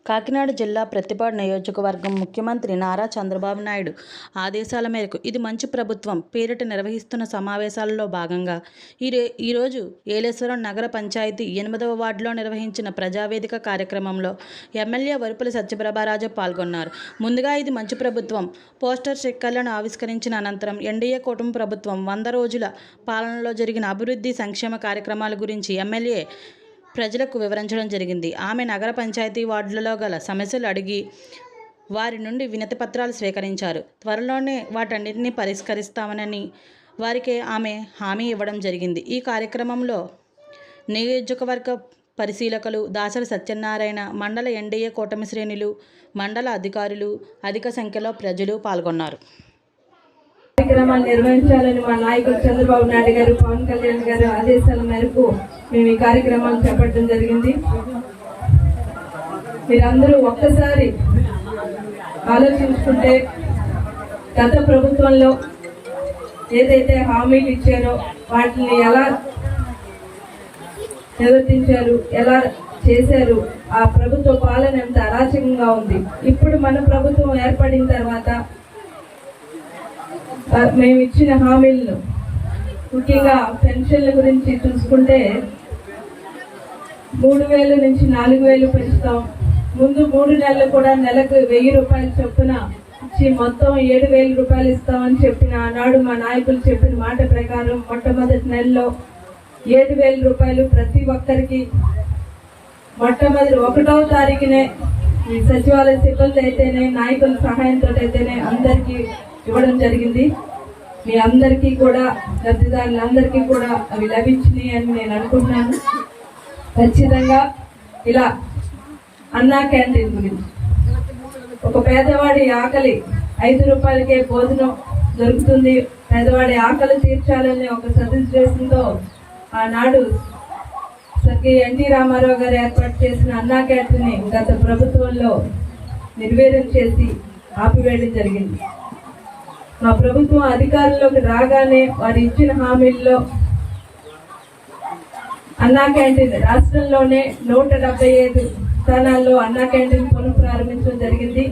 కాకినాడ జిల్లా ప్రతిపాడు నియోజకవర్గం ముఖ్యమంత్రి నారా చంద్రబాబు నాయుడు ఆదేశాల మేరకు ఇది మంచి ప్రభుత్వం పేరిట నిర్వహిస్తున్న సమావేశాలలో భాగంగా ఈరోజు ఏలేశ్వరం నగర పంచాయతీ 8వ వార్డులో నిర్వహించిన ప్రజావేదిక కార్యక్రమంలో ఎమ్మెల్యే వరుపుల సత్యప్రభారాజు పాల్గొన్నారు. ముందుగా ఇది మంచి ప్రభుత్వం పోస్టర్ స్టిక్కర్లను ఆవిష్కరించిన అనంతరం ఎన్డీఏ కూటమి ప్రభుత్వం 100 రోజుల పాలనలో జరిగిన అభివృద్ధి సంక్షేమ కార్యక్రమాల గురించి ఎమ్మెల్యే ప్రజలకు వివరించడం జరిగింది. ఆమె నగర పంచాయతీ వార్డులలో గల సమస్యలు అడిగి వారి నుండి వినతి పత్రాలు స్వీకరించారు. త్వరలోనే వాటన్నిటిని పరిష్కరిస్తామని వారికి ఆమె హామీ ఇవ్వడం జరిగింది. ఈ కార్యక్రమంలో నియోజకవర్గ పరిశీలకులు దాసరి సత్యనారాయణ, మండల ఎన్డీఏ కూటమి శ్రేణులు, మండల అధికారులు, అధిక సంఖ్యలో ప్రజలు పాల్గొన్నారు. కార్యక్రమాలు నిర్వహించాలని మా నాయకులు చంద్రబాబు నాయుడు గారు, పవన్ కళ్యాణ్ గారు ఆదేశాల మేరకు మేము ఈ కార్యక్రమాలు చేపట్టడం జరిగింది. మీరందరూ ఒక్కసారి ఆలోచించుకుంటే గత ప్రభుత్వంలో ఏదైతే హామీలు ఇచ్చారో వాటిని ఎలా నిర్వర్తించారు, ఎలా చేశారు, ఆ ప్రభుత్వ పాలన ఎంత అరాచకంగా ఉంది. ఇప్పుడు మన ప్రభుత్వం ఏర్పడిన తర్వాత మేము ఇచ్చిన హామీలను ముఖ్యంగా పెన్షన్ల గురించి చూసుకుంటే 3000 నుంచి 4000 పెంచుతాం. ముందు 3 నెలలు కూడా నెలకు 1000 రూపాయలు చొప్పున ఇచ్చి మొత్తం 7000 రూపాయలు ఇస్తామని చెప్పిన ఆనాడు మా నాయకులు చెప్పిన మాట ప్రకారం మొట్టమొదటి నెలలో 7000 రూపాయలు ప్రతి ఒక్కరికి మొట్టమొదటి 1వ తారీఖునే సచివాలయ సిబ్బంది అయితేనే, నాయకుల సహాయంతో అయితేనే అందరికీ ఇవ్వడం జరిగింది. మీ అందరికీ కూడా, లబ్ధిదారులందరికీ కూడా అవి లభించినాయి అని నేను అనుకుంటున్నాను. ఖచ్చితంగా ఇలా అన్నా క్యాంటీన్ గురించి ఒక పేదవాడి ఆకలి 5 రూపాయలకే భోజనం దొరుకుతుంది, పేదవాడి ఆకలి తీర్చాలనే ఒక సదుద్దేశంతో ఆనాడు స్వర్గీయ ఎన్టీ రామారావు గారు ఏర్పాటు చేసిన అన్నా క్యాంటీన్ గత ప్రభుత్వంలో నిర్వీర్యం చేసి ఆపివేయడం జరిగింది. మా ప్రభుత్వం అధికారంలోకి రాగానే వారు ఇచ్చిన హామీల్లో అన్నా క్యాంటీన్ రాష్ట్రంలోనే 175 స్థానాల్లో అన్నా క్యాంటీన్ పునః ప్రారంభించడం జరిగింది.